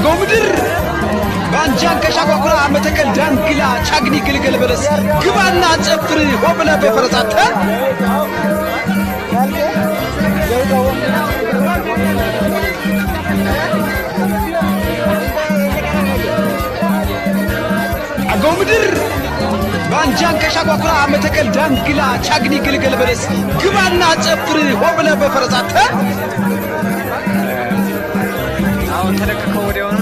አጎምድር ባንጃን ከሻቋቁራ መተከል ዳንግላ ቻግኒ ግልገል በለስ ግባና ጨፍር ሆብለ በፈረሳተ አጎምድር ባንጃን ከሻቋቁራ መተከል ዳንግላ ቻግኒ ግልገል በለስ ግባና ጨፍር ሆብለ በፈረሳተ አሁን ተለቀቀው ወዲያውኑ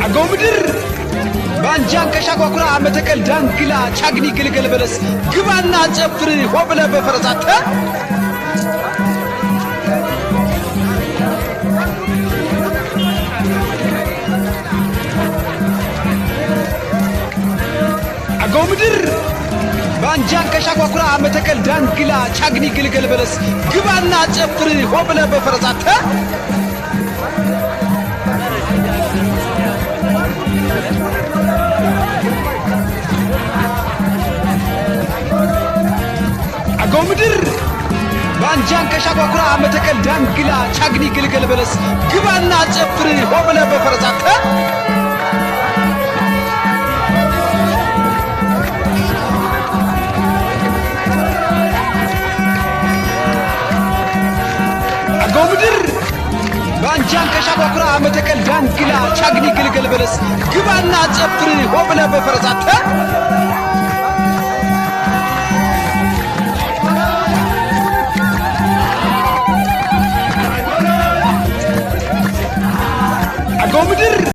አጎምድር ባንጃን ከሻቋቁራ መተከል ዳንግላ ቻግኒ ግልገል በለስ ግባና ጨፍር ሆብለ በፈረሳተ አጎምድር ባንጃን ከሻቋቁራ መተከል ዳንግላ ቻግኒ ግልገል በለስ ግባና ጨፍር ሆብለ በፈረሳተ አጎምድር ባንጃን ከሻቋቁራ መተከል ዳንግላ ቻግኒ ግልገል በለስ ግባና ጨፍር ሆብለ በፈረሳተ አጎምድር ባንጃን ከሻቋቁራ መተከል ዳንግላ ቻግኒ ግልገል በለስ ግባና ጨፍር ሆብለ በፈረሳተ